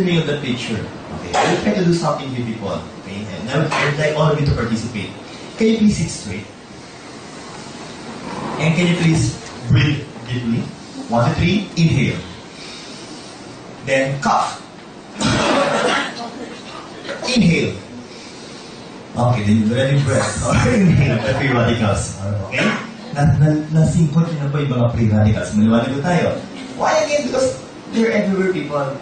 to me on the picture. Okay, I will try to do something here, people. Okay, and I would like all of you to participate. Can you please sit straight? And can you please breathe deeply? 1, 2, 3, inhale. Then cough. Inhale. Okay, then you already breath. Or inhale the free radicals. Okay? Nasingkot nyo na po yung mga free radicals. Maliwanag ko tayo. Why again? Because they're everywhere, people.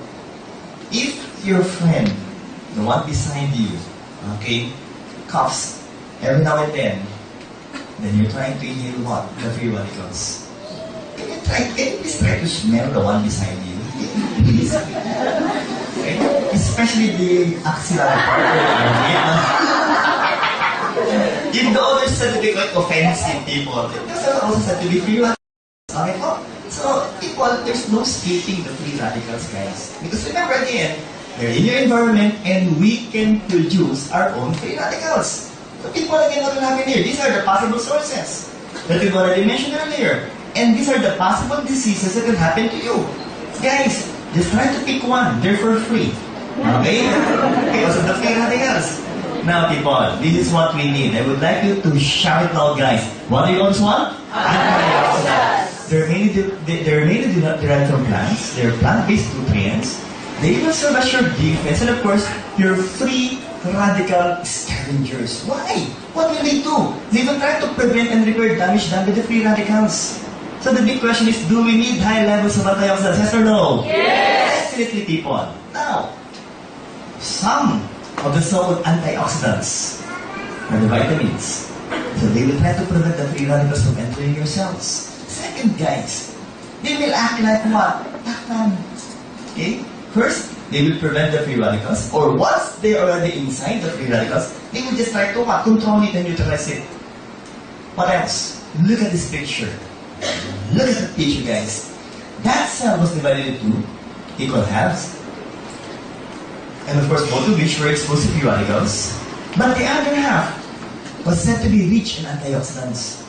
If your friend, the one beside you, okay, coughs every now and then you're trying to inhale what? The free radicals. Can you please try to smell the one beside you? Please. Okay? Especially the axillary part of the if the others said to be quite offensive, people, because are also said to be free radicals. Okay po? So, people, there's no escaping the free radicals, guys. Because remember again, they're in your environment and we can produce our own free radicals. So, people, again, what will happen here? These are the possible sources that we've already mentioned earlier. And these are the possible diseases that will happen to you. Guys, just try to pick one. They're for free. Okay? Because of the free radicals. Now, people, this is what we need. I would like you to shout it out, guys. What do you always want? Antioxidants. They're mainly derived from plants. They're plant-based nutrients. They even serve as your defense. And of course, your free radical scavengers. Why? What will they do? They will try to prevent and repair damage done by the free radicals. So the big question is, do we need high levels of antioxidants? Yes or no? Yes! Definitely, people. Now, some of the so-called antioxidants are the vitamins. So they will try to prevent the free radicals from entering your cells. Second, guys, they will act like what? Takpan. Okay? First, they will prevent the free radicals. Or once they are already inside the free radicals, they will just try to what? Control it and neutralize it. What else? Look at this picture. Look at the picture, guys. That cell was divided into equal halves. And of course, both of which were exposed to free radicals. But the other half was said to be rich in antioxidants.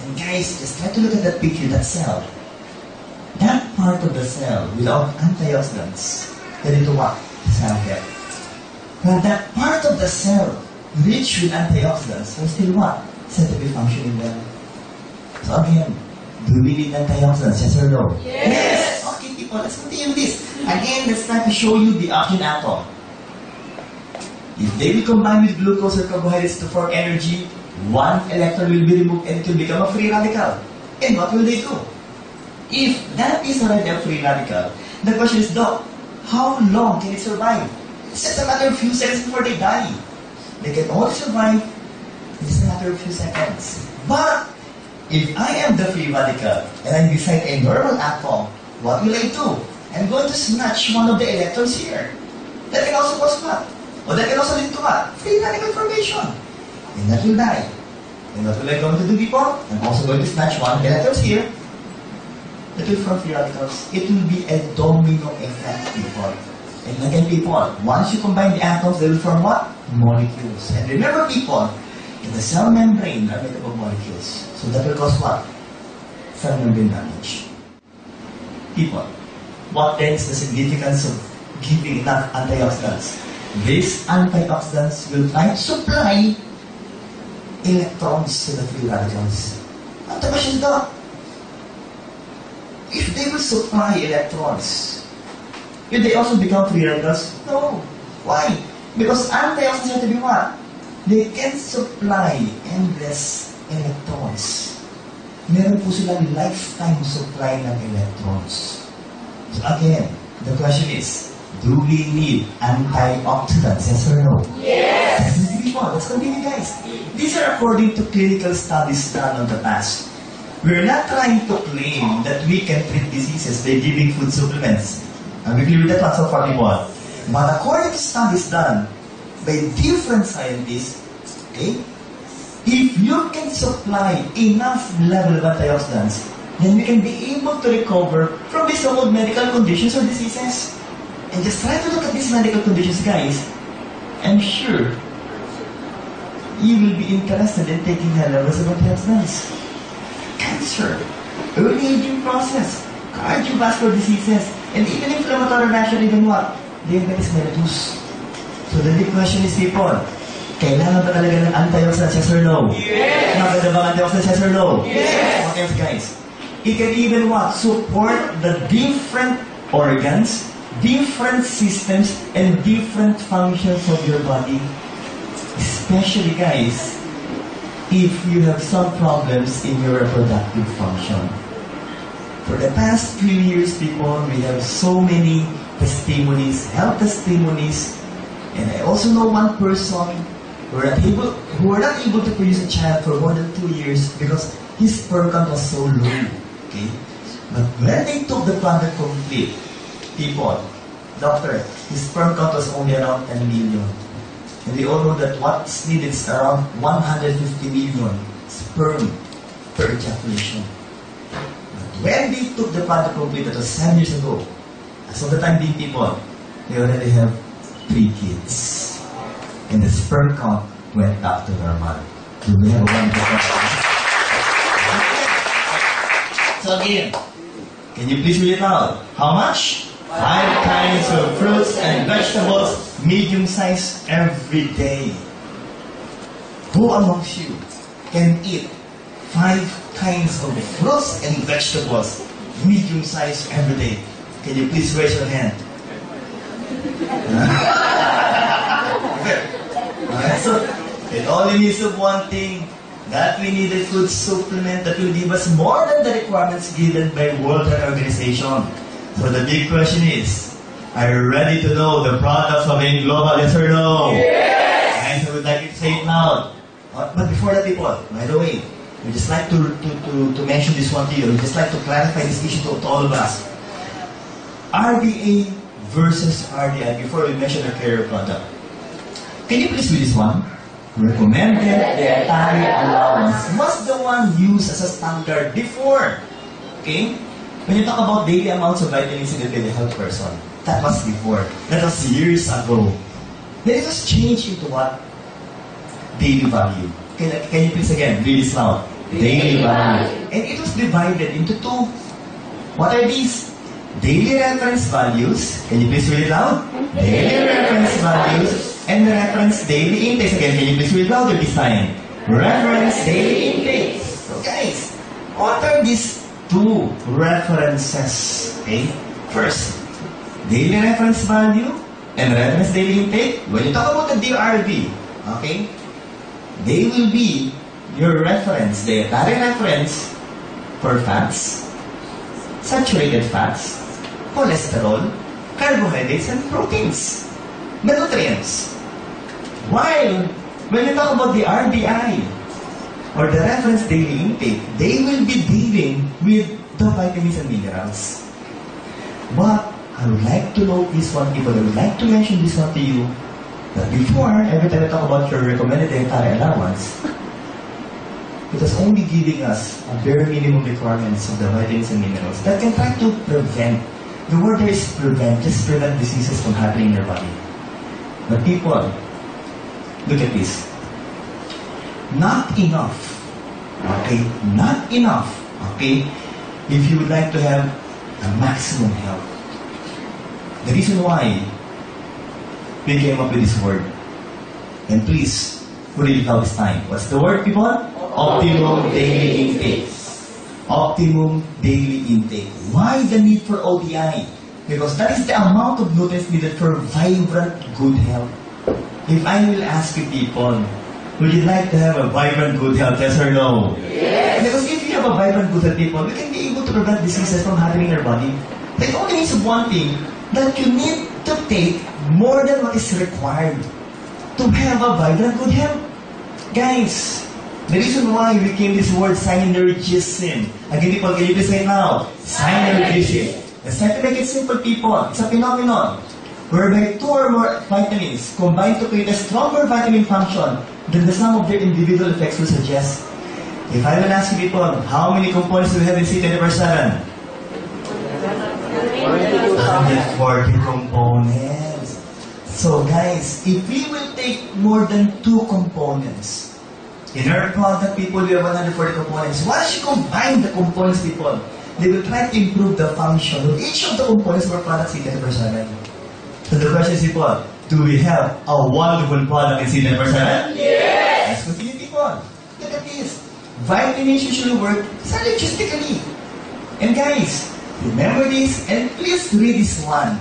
And guys, just try to look at that picture, that cell. That part of the cell without antioxidants, that into what? Cell death. Now that part of the cell rich with antioxidants was still what? Said to be functioning well. So again, do we need antioxidants? Yes or no? Yes! Okay, people, let's continue this. Again, let's try to show you the oxygen atom. If they will combine with glucose or carbohydrates to form energy, one electron will be removed and it will become a free radical. And what will they do? If that is already a free radical, the question is, Doc, how long can it survive? It's just a matter of few seconds before they die. They can only survive in just a matter of few seconds. But if I am the free radical and I'm beside a normal atom, what will I do? I'm going to snatch one of the electrons here. That can also cause what? Or that can also lead to what? Free radical formation. And that will die. And what will I going to do, people? I'm also going to snatch one of the electrons here. That will form free radicals. It will be a domino effect, people. And again, people, once you combine the atoms, they will form what? Molecules. And remember, people, in the cell membrane are made up of molecules. So that will cause what? Cell membrane damage. People, what then is the significance of giving enough antioxidants? These antioxidants will try to supply electrons to the free radicals. And the question is, Doc, if they will supply electrons, will they also become free radicals? No. Why? Because antioxidants have to be what? They can supply endless electrons. Meron po silang lifetime supply ng electrons. So again, the question is, do we need antioxidants? Yes or no? Yes! Let's continue, guys. These are according to clinical studies done in the past. We're not trying to claim that we can treat diseases by giving food supplements. And we clear with that one so far, people. But according to studies done by different scientists, okay, if you can supply enough level of antioxidants, then we can be able to recover from these so-called medical conditions or diseases. And just try to look at these medical conditions, guys. I'm sure you will be interested in taking high levels of antioxidants. Cancer, early aging process, cardiovascular diseases, and even inflammatory reaction, even what? diabetes mellitus. So the big question is, people, kailangan ba talaga ng antioxidants, yes or no? Yes! Maganda ba antioxidants, yes or no? Yes! What else, guys? It can even what? Support the different organs, different systems, and different functions of your body. Especially, guys, if you have some problems in your reproductive function. For the past few years, people, we have so many testimonies, health testimonies, and I also know one person who were not able to produce a child for more than 2 years because his sperm count was so low. Okay? But when they took the product complete, people, doctor, his sperm count was only around 10 million. And we all know that what's needed is around 150 million sperm per ejaculation. But when they took the product complete, that was 7 years ago, as of the time being, people, they already have 3 kids. And the sperm count went up to normal. Do we have one difference? So again, can you please read it out? How much? 5 kinds of fruits and vegetables, medium size, every day. Who amongst you can eat 5 kinds of fruits and vegetables, medium size, every day? Can you please raise your hand? So, it only means of one thing, that we need a food supplement that will give us more than the requirements given by World Health Organization. So the big question is, are you ready to know the products of Aim Global, yes or no? Yes! And I would like you to say it loud. But before that, people, by the way, we just like to mention this one to you. We just like to clarify this issue to all of us. RDA versus RDI before we mention the carrier product. Can you please read this one? Recommended dietary allowance was the one used as a standard before. Okay? When you talk about daily amounts of vitamins in a health person, that was before. That was years ago. Then it was changed into what? Daily value. Can you please again read this loud? Daily value. And it was divided into 2. What are these? Daily reference values. Can you please read it loud? Daily reference values. And reference daily intakes. Again, can you please read louder this time? Reference daily intakes. So guys, what are these 2 references? Okay? First, daily reference value and reference daily intake. When you talk about the DRV, okay, they will be your reference, dietary reference for fats, saturated fats, cholesterol, carbohydrates, and proteins, the nutrients. While when you talk about the RDI or the reference daily intake, they will be dealing with the vitamins and minerals. But I would like to note this one, people. I would like to mention this one to you, that before, every time I talk about your recommended dietary allowance, it was only giving us a bare minimum requirements of the vitamins and minerals that can try to prevent. The word there is prevent, just prevent diseases from happening in your body. But people, look at this. Not enough. Okay? Not enough. Okay? If you would like to have a maximum health. The reason why we came up with this word. And please, put it out this time. What's the word, people? Optimum daily intake. Optimum daily intake. Why the need for ODI? Because that is the amount of nutrients needed for vibrant, good health. If I will ask you people, would you like to have a vibrant, good health, yes or no? Yes! Because if you have a vibrant, good health, people, we can be able to prevent diseases from happening in your body. It only means one thing, that you need to take more than what is required to have a vibrant, good health. Guys, the reason why we came this word synergism. Again, people, can you please say it now? Synergism. Let's try to make it simple, people. It's a phenomenon whereby 2 or more vitamins combine to create a stronger vitamin function than the sum of their individual effects will suggest. If I will ask you, people, how many components do we have in c247? 140 components. So guys, if we will take more than 2 components, in our product, people, we have 140 components. Once you combine the components, people, they will try to improve the function of each of the components of our product c247. So the question is simple. Do we have a wonderful product in c247? Yes! Let's continue, people. Look at this. Vitamins usually work synergistically. And guys, remember this and please read this one.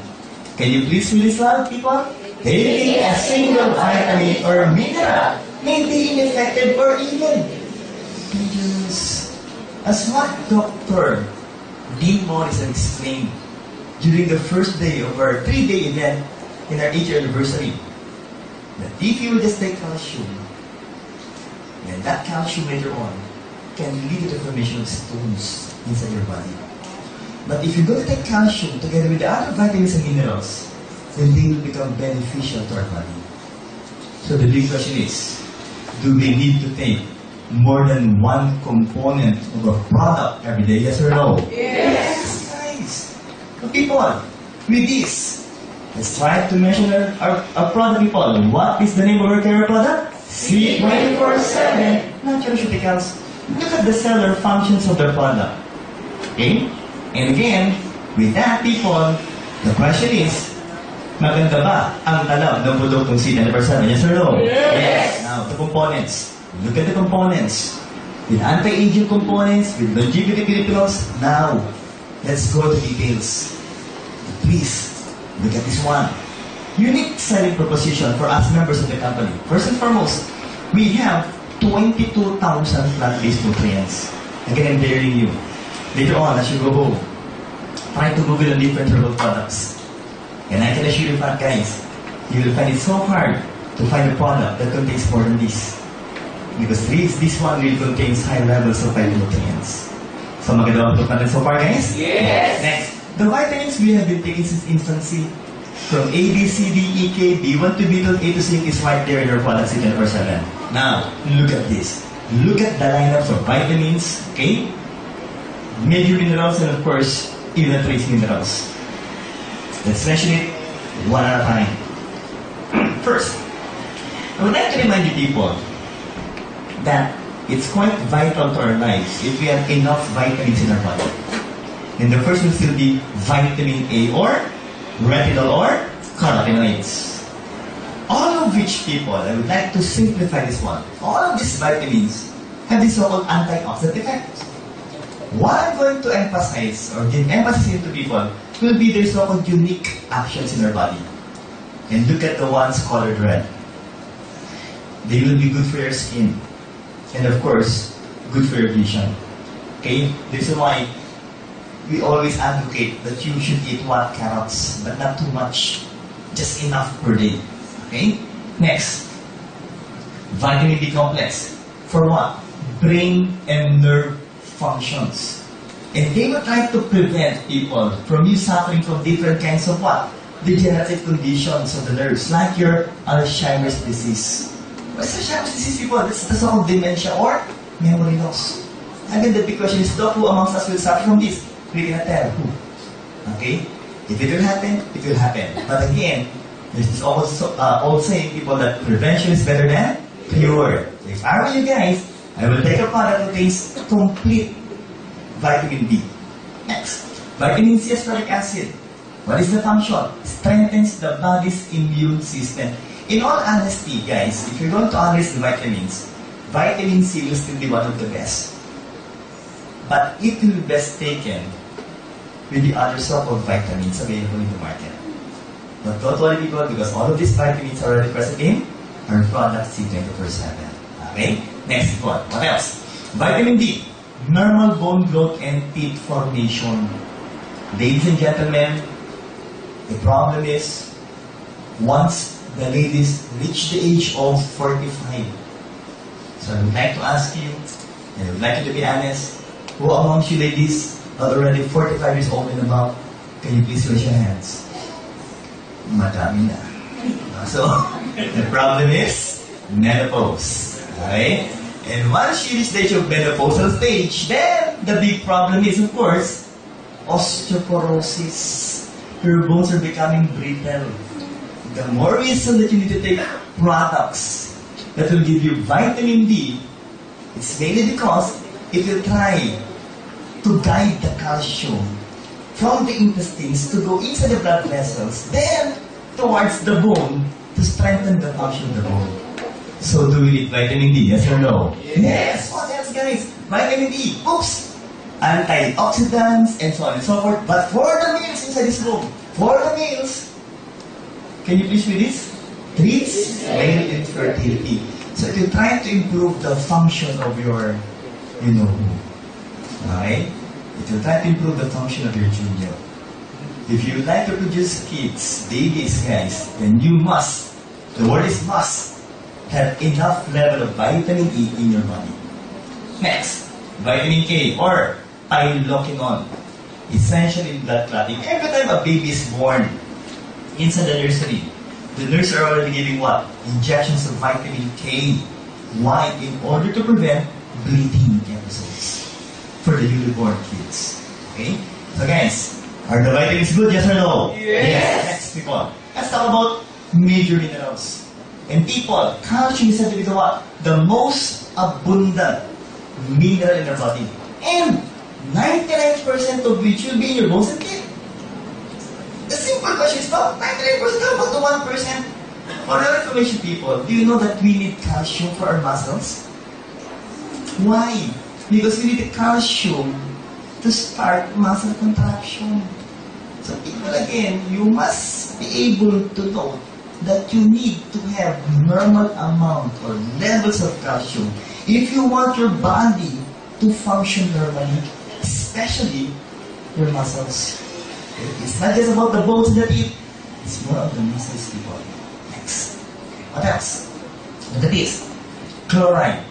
Can you please read this one, people? Taking a single vitamin or mineral may be ineffective or even dangerous. As what Dr. Dean Morrison explained during the first day of our 3-day event in our 8th anniversary, that if you will just take calcium, then that calcium later on can lead to the formation of stones inside your body. But if you're going to take calcium together with the other vitamins and minerals, then they will become beneficial to our body. So the big question is, do we need to take more than one component of a product every day? Yes or no? Yes, guys. So people, with this, let's try to mention our product, people. What is the name of our care product? C247 Nutraceuticals. Look at the cellular functions of the product. Okay? And again, with that, people, the question is, maganda ba ang talab ng produktong C247? Yes or no? Yes! Now, the components. Look at the components. With anti-aging components, with longevity benefits. Now, let's go to details. Please, look at this one. Unique selling proposition for us members of the company. First and foremost, we have 22,000 plant-based nutrients. Again, I'm daring you. Later on, as you go home, try to Google on different herbal products. And I can assure you that, guys, you will find it so hard to find a product that contains more than this. Because this one really contains high levels of phytonutrients. So maganda ba natin so far, guys? Yes! Next, the vitamins we have been taking since infancy, from A, B, C, D, E, K, B1 to B12, A to C is right there in our product C247. Now, look at this. Look at the lineups of vitamins, okay? Major minerals, and of course, even trace minerals. Let's mention it one at a time. First, I would like to remind you people that it's quite vital to our lives if we have enough vitamins in our body. And the first will still be vitamin A or retinol or carotenoids. All of which, people, I would like to simplify this one. All of these vitamins have this so-called antioxidant effect. What I'm going to emphasize, or give emphasis into people, will be their so-called unique actions in our body. And look at the ones colored red. They will be good for your skin. And of course, good for your vision. Okay? This is why we always advocate that you should eat what? Carrots, but not too much. Just enough per day. Okay? Next, vitamin B complex. For what? Brain and nerve functions. And they will try to prevent people from you suffering from different kinds of what? Degenerative conditions of the nerves, like your Alzheimer's disease. What's Alzheimer's disease, people? That's the so-called dementia or memory loss. Again, the big question is, Doc, who amongst us will suffer from this? We cannot tell who. Okay? If it will happen, it will happen. But again, there's this old saying, people, that prevention is better than cure. So if I were you guys, I will take a product that contains complete vitamin B. Next, vitamin C ascorbic acid. What is the function? Strengthens the body's immune system. In all honesty, guys, if you're going to analyze the vitamins, vitamin C will still be one of the best. But it will be best taken with the other so-called vitamins available in the market. But don't worry, people, because all of these vitamins are already present in our product C247. Okay? Next one. What else? Vitamin D. Normal bone growth and teeth formation. Ladies and gentlemen, the problem is, once the ladies reach the age of 45, so I would like to ask you, and I would like you to be honest, who amongst you ladies are already 45 years old and above? Can you please raise your hands? Madami na. So, the problem is menopause. Okay? And once you reach the age of menopausal stage, then the big problem is, of course, osteoporosis. Your bones are becoming brittle. The more reason that you need to take products that will give you vitamin D, it's mainly because it will try to guide the calcium from the intestines to go inside the blood vessels. Then, towards the bone to strengthen the function of the bone. So do we need vitamin D, yes or no? Yes! What else, guys? Vitamin D, oops! Antioxidants, and so on and so forth. But for the males inside this room, for the males, can you please read this? Treats male infertility. So if you try to improve the function of your, okay? If you try to improve the function of your junior, if you like to produce kids, babies, guys, then you must, the word is must, have enough level of vitamin E in your body. Next, vitamin K or piloquinone, essential in blood clotting. Every time a baby is born inside the nursery, the nurse are already giving what? Injections of vitamin K. Why? In order to prevent bleeding episodes for the newly-born kids. Okay? So guys, are the vitamins good? Yes or no? Yes. Next, people. Let's talk about major minerals. And people, calcium is said to be the what? The most abundant mineral in our body. And 99% of which will be in your bones and teeth. The simple question is not 99%, but the 1%. For your information, people, do you know that we need calcium for our muscles? Why? Because we need calcium to start muscle contraction. So people, again, you must be able to know that you need to have normal amount or levels of calcium if you want your body to function normally, especially your muscles. It's not just about the bones that eat, it's more of the muscles people. Next. What else? Look at this. Chloride.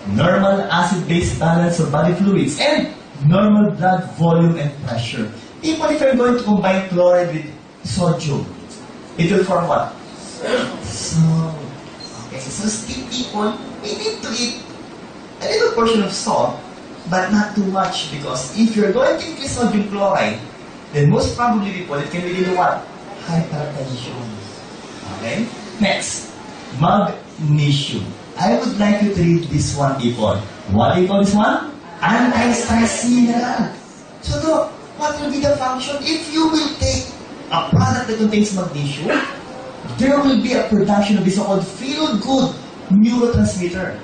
Normal acid-base balance of body fluids and normal blood volume and pressure. People, if you're going to combine chloride with sodium, it will form what? Salt. Okay, so still people, we need to eat a little portion of salt, but not too much, because if you're going to increase sodium chloride, then most probably people, it can lead to what? Hypertension. Okay? Next, magnesium. I would like you to read this one, people. What do you call this one? Anti-stress mineral. So look, what will be the function? If you will take a product that contains magnesium, there will be a production of this so-called feel-good neurotransmitter.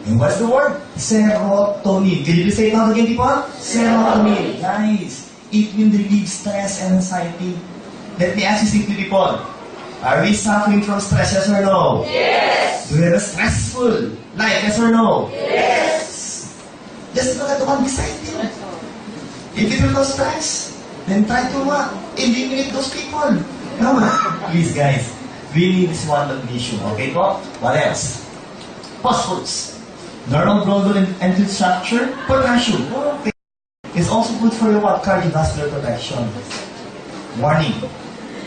And what's the word? Serotonin. Can you please say it out again, people? Serotonin. Guys, it will relieve stress and anxiety. Let me ask you simply, people. Are we suffering from stress, yes or no? Yes! Do we have a stressful life, yes or no? Yes! Just look at the one beside you. If you feel no stress, then try to eliminate those people. No, please guys, we need this one magnesium, okay po? What else? Phosphorus. Normal growth and tooth structure. Potassium. Okay. It's also good for your what? Cardiovascular protection. Warning.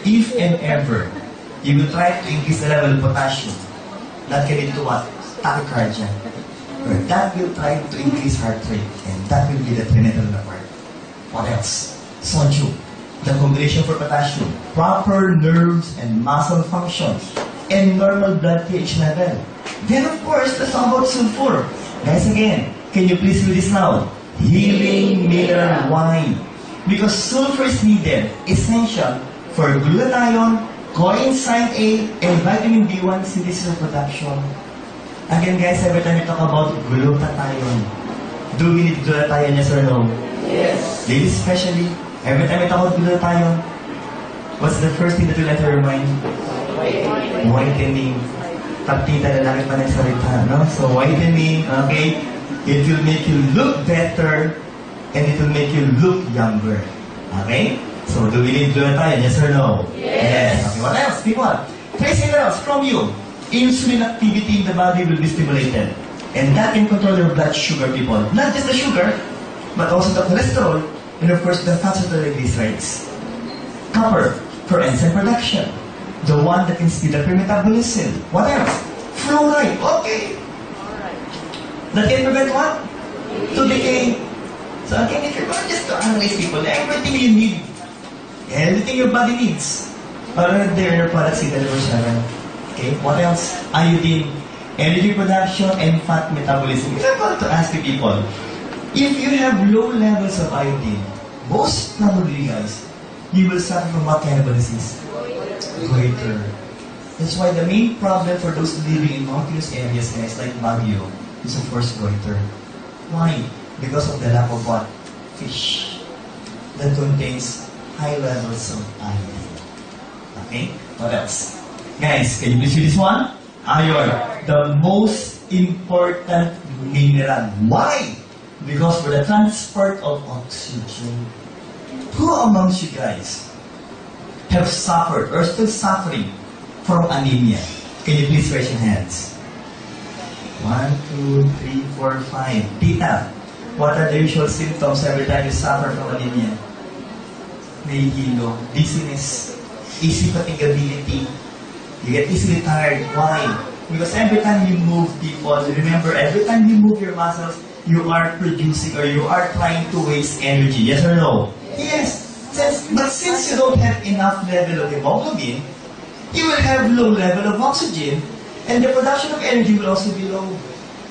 If and ever you will try to increase the level of potassium, that can lead to what? Tachycardia. Or that will try to increase heart rate, and that will be the prenatal part. What else? Sodium. The combination for potassium. Proper nerves and muscle function. And normal blood pH level. Then of course, let's talk about sulfur. Guys, again, can you please read this now? Healing mineral wine. Because sulfur is needed, essential for glutathione, coenzyme A, and vitamin B1 synthesis and production. Again guys, every time we talk about glutathione, do we need glutathione, yes or no? Yes. Ladies especially, every time we talk about glutathione, what's the first thing that will enter your mind? Whitening. Taptita na lang pa nagsalita, no? So whitening, okay, it will make you look better and it will make you look younger. Okay? So do we need glutathione, yes or no? Yes. Okay, what else? People, trace minerals from you. Insulin activity in the body will be stimulated. And that can control your blood sugar, people. Not just the sugar, but also the cholesterol, and of course the fats and triglycerides. Copper for enzyme production. The one that can speed up your metabolism. What else? Fluoride. Okay. That can prevent what? To decay. So again, if you're going just to analyze people, everything you need, everything your body needs, are right there in your product C247. Okay, what else? Iodine, energy production, and fat metabolism. If I'm going to ask the people, if you have low levels of iodine, most probably guys, you will suffer from what kind of a disease? Goiter. That's why the main problem for those living in mountainous areas, guys, like Baguio, is of course goiter. Why? Because of the lack of what? Fish that contains high levels of iron. Okay? What else? Guys, can you please read this one? Iron. The most important mineral. Why? Because for the transport of oxygen. Who amongst you guys have suffered or still suffering from anemia? Can you please raise your hands? 1, 2, 3, 4, 5. Tita, what are the usual symptoms every time you suffer from anemia? Nahihilo, dizziness, easy fatigability. You get easily tired. Why? Because every time you move, people, remember, every time you move your muscles, you are producing or you are trying to waste energy. Yes or no? Yes. But since you don't have enough level of hemoglobin, you will have low level of oxygen, and the production of energy will also be low.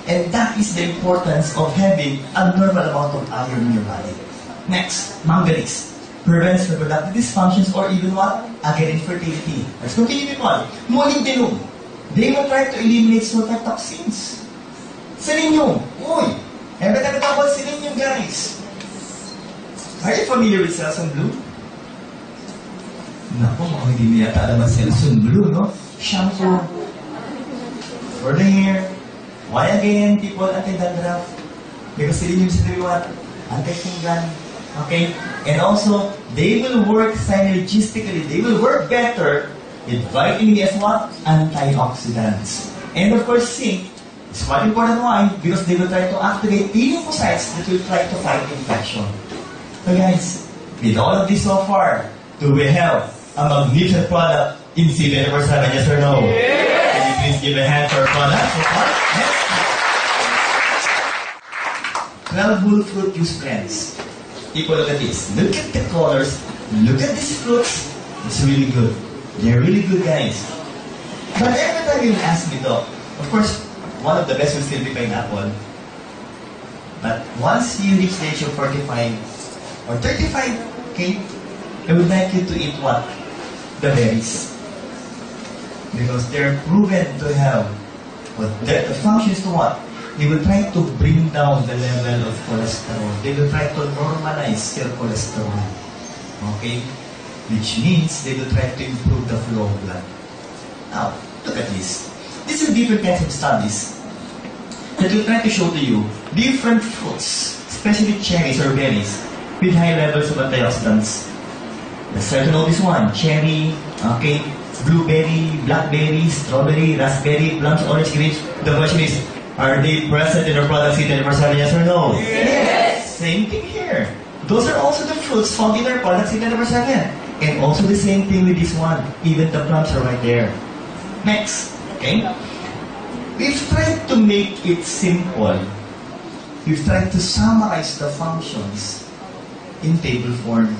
And that is the importance of having a normal amount of iron in your body. Next, manganese. Prevents reproductive dysfunctions or even what? Again, infertility. Let's continue, people. Molybdenum. They will try to eliminate sulfite toxins. Selenium. Uy! Every time about selenium, guys. Are you familiar with Selsun Blue? Naku, mga hindi niya yata alam ang Selsun Blue, no? Shampoo. For the hair. Why again, people, anti-dandruff? Because selenium is doing what? Anti-fungal. Okay? And also, they will work synergistically. They will work better with vitamin E as what? Antioxidants. And of course, zinc is quite important. Why? Because they will try to activate the lymphocytes that will try to fight infection. So guys, with all of this so far, do we have a magnificent product in C247? Yes or no? Yes. Can you please give a hand for our product so far? Yes. 12 whole fruit juice blends. People, look at this. Look at the colors. Look at these fruits. It's really good. They're really good, guys. But every time you ask me, though, of course, one of the best will still be pineapple. But once you reach the age of 45 or 35, okay, I would like you to eat what? The berries. Because they're proven to have what the functions to what? They will try to bring down the level of cholesterol. They will try to normalize your cholesterol. Okay? Which means they will try to improve the flow of blood. Now, look at this. These are different kinds of studies that will try to show to you different fruits, especially cherries or berries, with high levels of antioxidants. Let's try to know this one. Cherry, okay, blueberry, blackberry, strawberry, raspberry, plums, orange, grapes. The question is, are they present in our product C247? Yes or no? Yes! Same thing here. Those are also the fruits found in our product C247. And also the same thing with this one. Even the plums are right there. Next, okay? We've tried to make it simple. We've tried to summarize the functions in table form.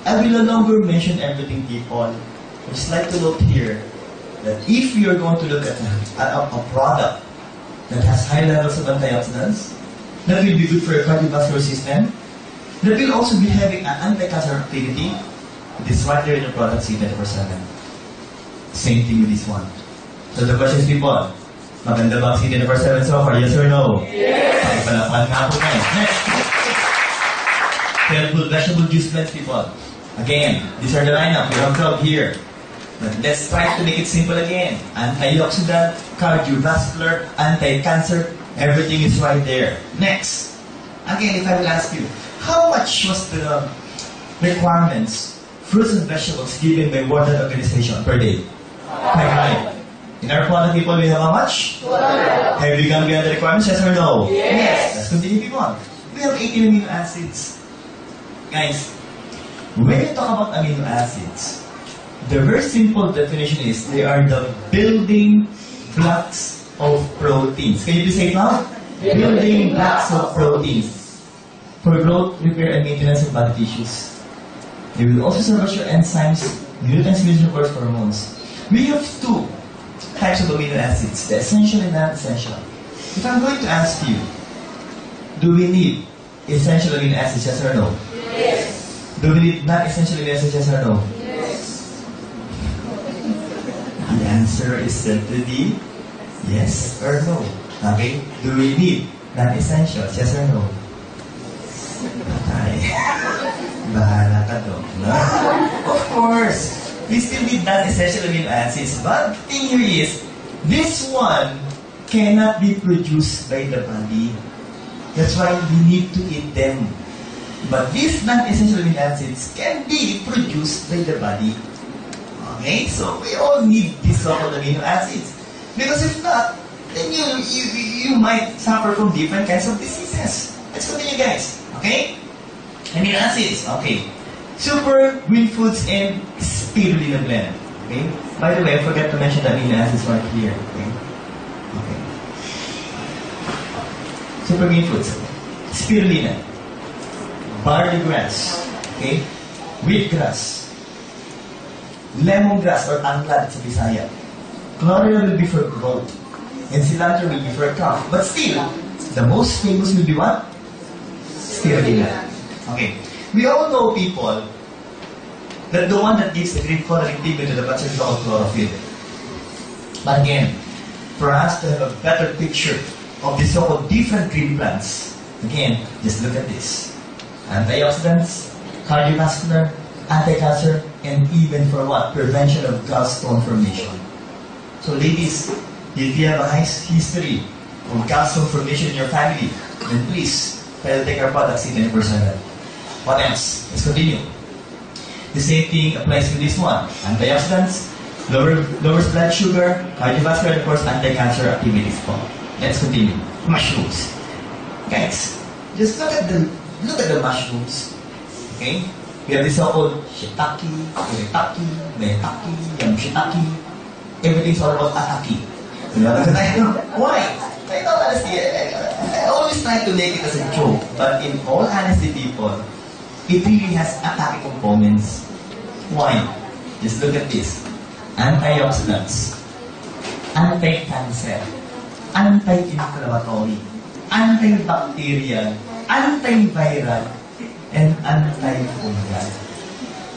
I will no longer mention everything, people. I'd just like to note here that if you're going to look at a product that has high levels of antioxidants, that will be good for your cardiovascular system, that will also be having an anti-cancer activity, it is right there in the product C247. Same thing with this one. So the question is, people, maganda ba ang C247 so far? Yes or no? Yes! Pakipalapan nga po guys. Next! Helpful vegetable juice blends, people. Again, these are the lineup. We have 12 here. But let's try to make it simple again. Antioxidant, cardiovascular, anti-cancer, everything is right there. Next. Again, if I will ask you, how much was the requirements, fruits and vegetables given by World Health Organization per day? 500. In our product, people, we have how much? 100. Have you gone beyond the requirements, yes or no? Yes. Let's continue, people. We have 18 amino acids. Guys, when you talk about amino acids, the very simple definition is they are the building blocks of proteins. Can you please say it now? Building blocks of proteins for growth, repair, and maintenance of body tissues. They will also serve as your enzymes, neurotransmitters, of course, hormones. We have two types of amino acids, the essential and non-essential. If I'm going to ask you, do we need essential amino acids, yes or no? Yes. Do we need non-essential amino acids, yes or no? Yes. answer is said to be yes or no. Okay? Do we need non-essentials? Yes or no? Ay, bahala ka doon. No? Of course, we still need non-essential amino acids. But the thing here is, this one cannot be produced by the body. That's why we need to eat them. But these non-essential amino acids can be produced by the body. Okay? So we all need these so-called amino acids. Because if not, then you might suffer from different kinds of diseases. Let's continue, guys. Okay? Amino acids. Okay. Super, green foods, and spirulina blend. Okay? By the way, I forgot to mention the amino acids right here. Okay? Okay. Super green foods. Spirulina. Barley grass. Okay? Wheatgrass. Lemongrass or anglad sa Bisaya. Chlorella will be for growth. And cilantro will be for cough. But still, the most famous will be what? Spirulina. Okay. We all know people that the one that gives the green coloring pigment to the plants is called chlorophyll. But again, for us to have a better picture of the so-called different green plants, again, just look at this. Antioxidants, cardiovascular, anti-cancer, and even for what? Prevention of gallstone formation. So ladies, if you have a history of gallstone formation in your family, then please, try to take our product c247. What else? Let's continue. The same thing applies to this one. Antioxidants, lowers blood sugar, cardiovascular, and of course, anti-cancer activities po. Let's continue. Mushrooms. Guys, just look at the mushrooms. Okay? We have this so-called shiitake, uritake, maitake, yamashitake. Everything's all about atake. You know, why? I know, honestly, I always try to make it as a joke, but in all honesty, people, it really has atake components. Why? Just look at this. Antioxidants, anti-cancer, anti-inflammatory, antibacterial, antiviral, and antifungal.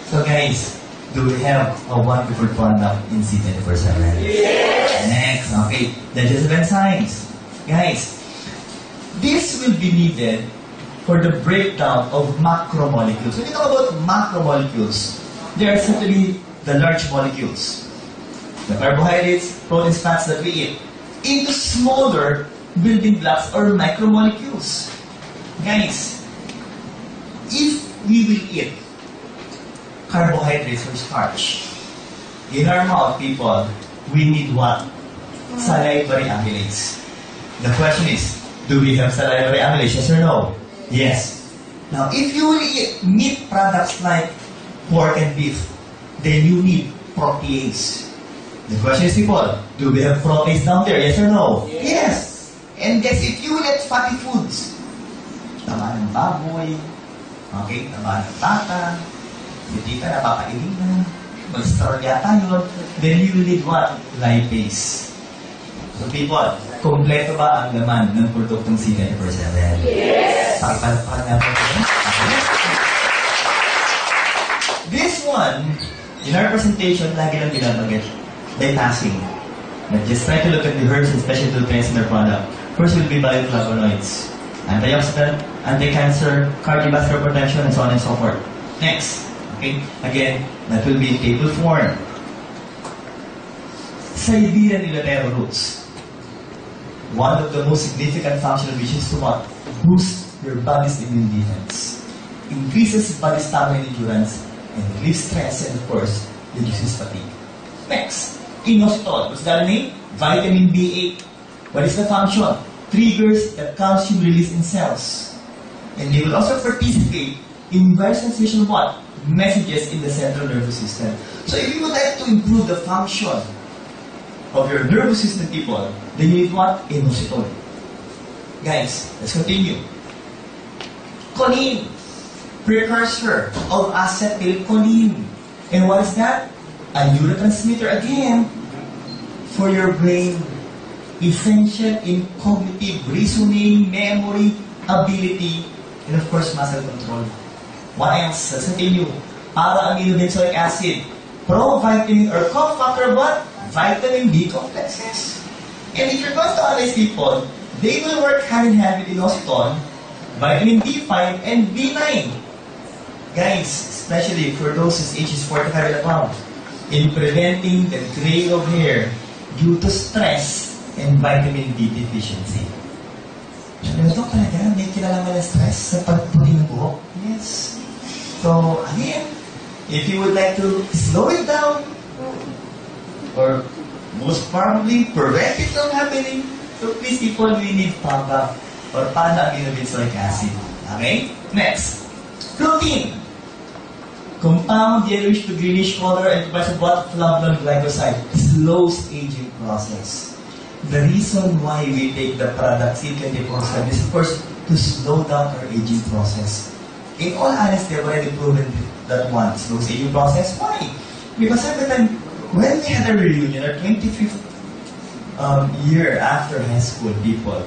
So guys, do we have a wonderful product in c247? Yes! Next, okay, digestive enzymes. Guys, this will be needed for the breakdown of macromolecules. When you talk about macromolecules, they are simply the large molecules, the carbohydrates, proteins, fats that we eat, into smaller building blocks or micromolecules. Guys, if we will eat carbohydrates or starch, in our mouth, people, we need what? Salivary amylase. The question is, do we have salivary amylase? Yes or no? Yes. Now, if you will eat meat products like pork and beef, then you need protease. The question is, people, do we have protease down there? Yes or no? Yes. And guess, if you will eat fatty foods, taba ng baboy, okay, taba ng bata, hindi ka napapainin na, mag-store yata yun, then you will need what? Lipase. So people, kompleto ba ang laman ng produktong c247? Yes! Pakipalakpakan nga po ito. Okay. This one, in our presentation, lagi lang binabanggit, bypassing. But just try to look at the herbs and special nutrients in their product. First will be bioflavonoids, antioxidant, anti-cancer, cardiovascular protection, and so on and so forth. Next, okay, again, that will be in table form. Siberian Ilanero roots. One of the most significant functions of which is to what? Boost your body's immune defense. Increases body stamina and endurance, and relieves stress, and of course, reduces fatigue. Next, inositol. What's that name? Vitamin B8. What is the function? Triggers the calcium release in cells. And they will also participate in various transmission of what? Messages in the central nervous system. So if you would like to improve the function of your nervous system, people, then you need what? Inositol. Guys, let's continue. Choline, precursor of acetylcholine. And what is that? A neurotransmitter again for your brain. Essential in cognitive reasoning, memory, ability, and of course, muscle control. What else? Let's continue. Para-aminobenzoic acid, pro-vitamin or cofactor what? vitamin B complexes. And if you're going to analyze people, they will work hand in hand with inositol, vitamin B5, and B9. Guys, especially for those whose age is 45 and above, in preventing the gray of hair due to stress and vitamin D deficiency. Ito talaga, may kinalaman na stress sa pagpunin ng buhok. Yes. So, again, if you would like to slow it down, or most probably prevent it from happening, so please people, we need PABA or pan-aminobutyric acid. Okay? Next. Protein. Compound yellowish to greenish color and provides a lot of flavulon glycoside. Slows aging process. The reason why we take the product c247 is, of course, to slow down our aging process. In all honesty, I've already proven that one slows aging process. Why? Because every time, when we had a reunion, our 25th year after high school, people,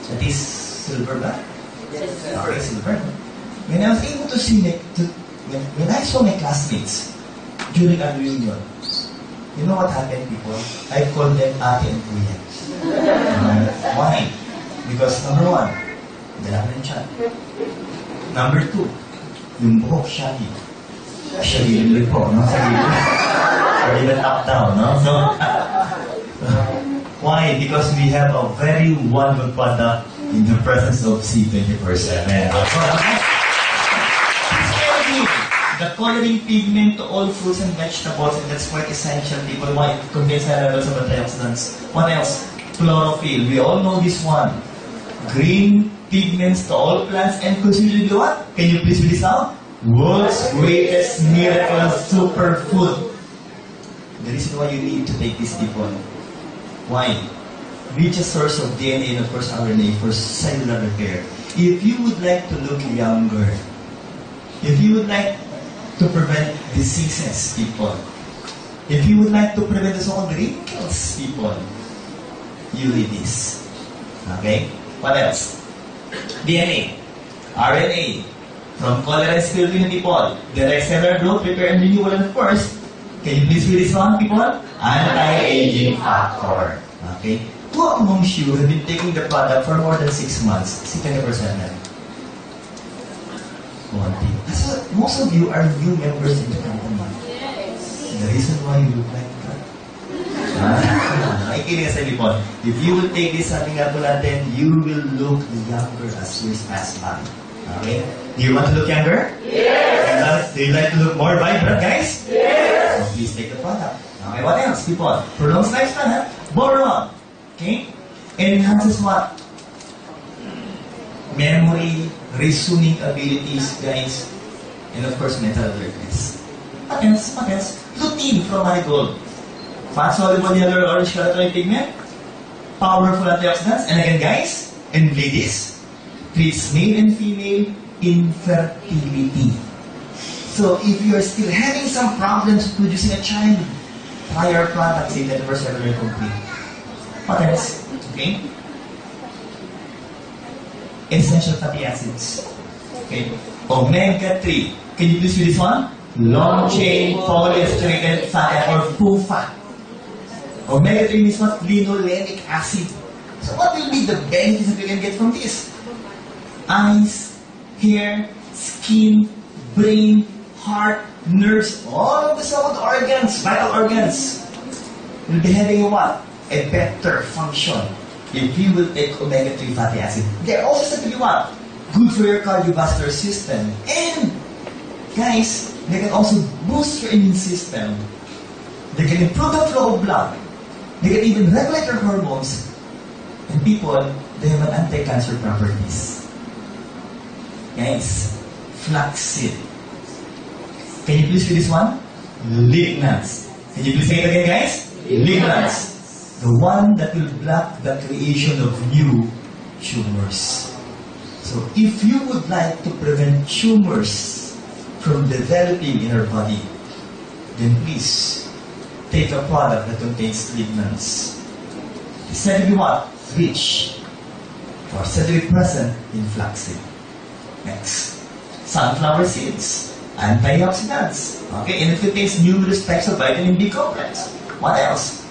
that is silver ba? Yes, silver. Okay, silver. When I was able to see when I saw my classmates during our reunion, you know what happened, people? I called them ate and kuya. Why? Because number one, dala ng chat. Number two, yung buhok shaggy. Shaggy yung po, no? Or even up down, no? So, why? Because we have a very wonderful product in the presence of c247. The coloring pigment to all fruits and vegetables, and that's quite essential. People want it contains high levels of antioxidants. What else? Chlorophyll. We all know this one. Green pigments to all plants and considered what? Can you please read this out? World's greatest miracle superfood. The reason why you need to take this, people. Why? Rich source of DNA and of course RNA for cellular repair. If you would like to look younger, if you would like to prevent diseases, people, if you would like to prevent the so-called wrinkles, people, you need this. Okay? What else? DNA, RNA, from cholera and spirulina, people, direct cellular growth, repair, and renewal, and of course, can you please read this one, people? Anti-aging factor. Okay? Who amongst you have been taking the product for more than 6 months? c247. So, most of you are new members in the company. Yes. The reason why you look like that. Nakikinig sa people. If you will take this sabi nga po natin, you will look younger as years pass by. Okay? Do you want to look younger? Yes. Do you like to look more vibrant, guys? Yes. So please take the product. Okay, what else, people? Prolongs lifespan, ha? Boron. Okay? Enhances what? Memory, reasoning abilities, guys, and of course, mental alertness. What else? What else? Lutein from marigold. Fat-soluble yellow or orange carotenoid pigment. Powerful antioxidants. And again, guys, and ladies, treats male and female infertility. So, if you are still having some problems producing a child, try our product, say that first ever complete. What else? Okay? Essential fatty acids. Okay. Omega-3. Can you please read this one? Long-chain polyunsaturated fatty or FUFA. Omega-3 means what? Linoleic acid. So what will be the benefits that you can get from this? Eyes, hair, skin, brain, heart, nerves, all of the so-called organs, vital organs, will be having a what? A better function. If you will take omega-3 fatty acid, they're also said to be what? Good for your cardiovascular system. And, guys, they can also boost your immune system. They can improve the flow of blood. They can even regulate your hormones. And people, they have an anti-cancer properties. Guys, flaxseed. Can you please read this one? Lignans. Can you please say it again, guys? Lignans. The one that will block the creation of new tumors. So if you would like to prevent tumors from developing in our body, then please take a product that contains lignans. It's said to be what? Rich. Or said to be present in flaxseed. Next. Sunflower seeds. Antioxidants. Okay, and it contains numerous types of vitamin B complex. What else?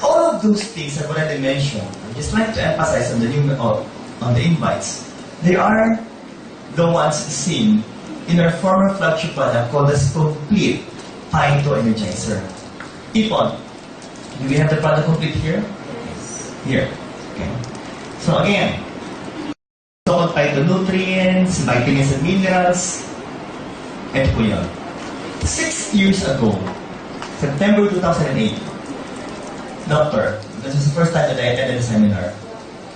All of those things I've already mentioned, I'm just trying to emphasize on the on the invites. They are the ones seen in our former flagship product called as Complete Phyto Energizer. People, do we have the product complete here? Yes. Here. Okay. So again, so-called phytonutrients, vitamins and minerals. Ito po yun. 6 years ago, September 2008, doctor, this is the first time that I attended a seminar,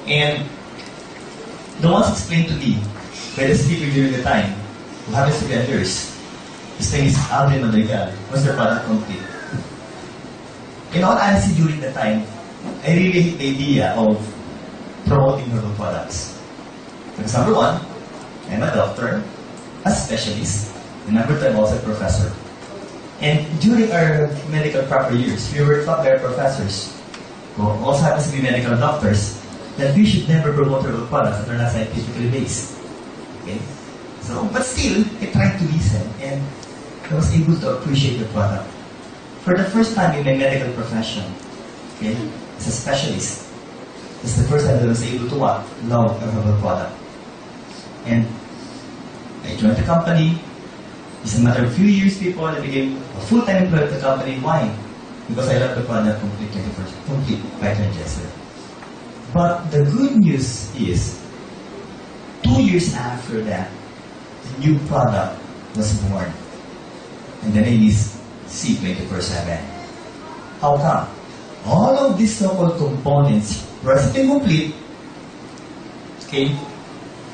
and the ones explained to me by the speaker during the time, who happens to be a nurse, his name is Alvin Madrigal, was the product complete. In all honesty, during the time, I really hate the idea of promoting herbal products. Because number one, I'm a doctor, a specialist, and number two, I'm also a professor. And during our medical proper years, we were taught by our professors, who also happens to be medical doctors, that we should never promote herbal products that are not scientifically based. Okay? So, but still, I tried to listen, and I was able to appreciate the product. For the first time in my medical profession, okay, as a specialist, it's the first time that I was able to love a herbal product. And I joined the company. It's a matter of a few years before I became a full-time employee of the company. Why? Because I love the product complete Phyto Energizer. But the good news is, 2 years after that, the new product was born. And the name is C247. How come? All of these so-called components, recipe complete, okay,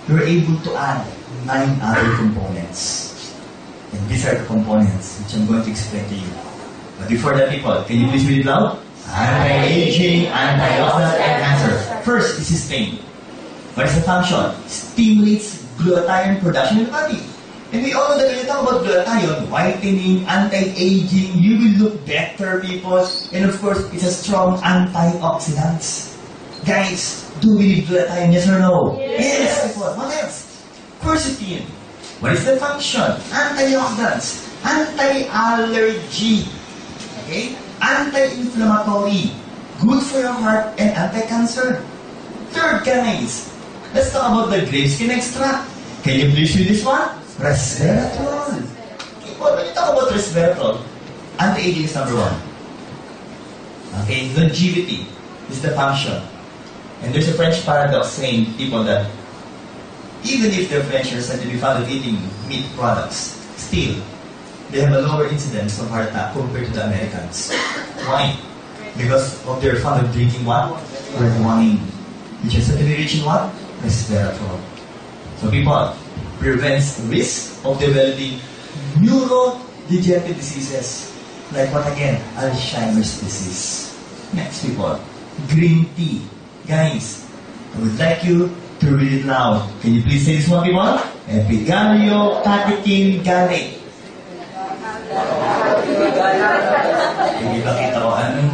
you're able to add 9 other components. And these are the components which I'm going to explain to you. But before that, people, can you please read it loud? Anti-aging, antioxidant, and cancer. First is sustain. What is the function? Stimulates glutathione production in the body. And we all know that when you talk about glutathione, whitening, anti-aging, you will look better, people. And of course, it's a strong antioxidant. Guys, do we need glutathione, yes or no? Yes, people. What else? Quercetin. What is the function? Antioxidants, anti-allergy, okay? Anti-inflammatory, good for your heart, and anti-cancer. Third, guys, let's talk about the grape skin extract. Can you please read this one? Resveratrol. Okay, well, when you talk about resveratrol, anti-aging is number 1. Okay, longevity is the function. And there's a French paradox saying, people, that even if the French are said to be fond of eating meat products, still, they have a lower incidence of heart attack compared to the Americans. Why? Because of their fond of drinking what? Red wine. Which is said to be rich in what? Resveratrol. So people, prevents risk of developing neurodegenerative diseases. Like what again? Alzheimer's disease. Next, people, green tea. Guys, I would like you to read it loud. Can you please say this one, people? Epigario catechin gallate. Hindi ba kita ko anong?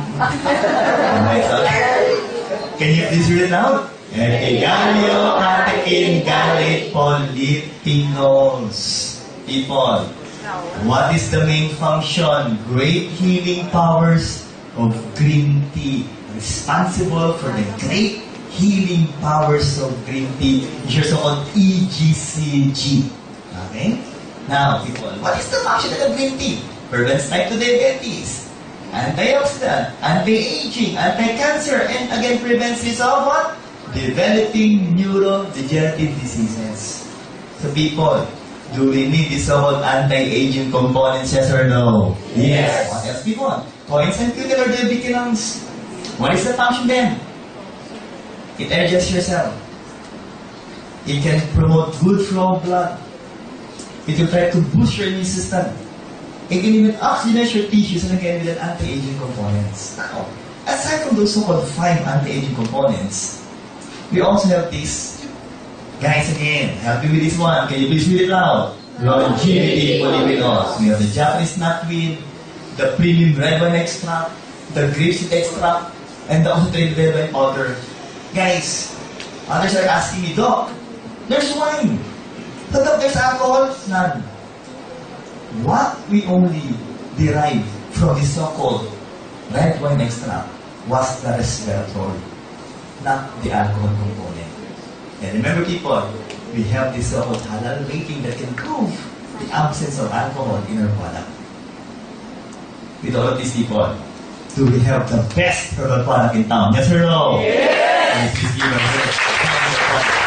Can you please read it loud? Epigario catechin gallate polyphenols. People, what is the main function? Great healing powers of green tea. Responsible for the great healing powers of green tea, which are so-called EGCG. Okay? Now, people, what is the function of green tea? Prevents type 2 diabetes, antioxidant, anti-aging, anti-cancer, and again prevents risk of what? Developing neurodegenerative diseases. So, people, do we need these so-called anti-aging components, yes or no? Yes. What else, people? Coins and tubular diabetes. What is the function then? It energizes your cell. It can promote good flow of blood. It will try to boost your immune system. It can even oxygenate your tissues and again with anti-aging components. Now, aside from those so-called 5 anti-aging components, we also have this. Guys, again, help me with this one. Can you please read it loud? Longevity polyphenols. We have the Japanese knotweed, the premium red wine extract, the grapeseed extract, and the concentrated red wine powder. Guys, others are asking me, Doc, there's wine. But Doc, there's alcohol? None. What we only derive from the so-called red wine extract was the resveratrol, not the alcohol component. And remember people, we have this so-called halal rating that can prove the absence of alcohol in our product. With all of these people, do we have the best herbal product in town? Yes or no? Yes! Please give a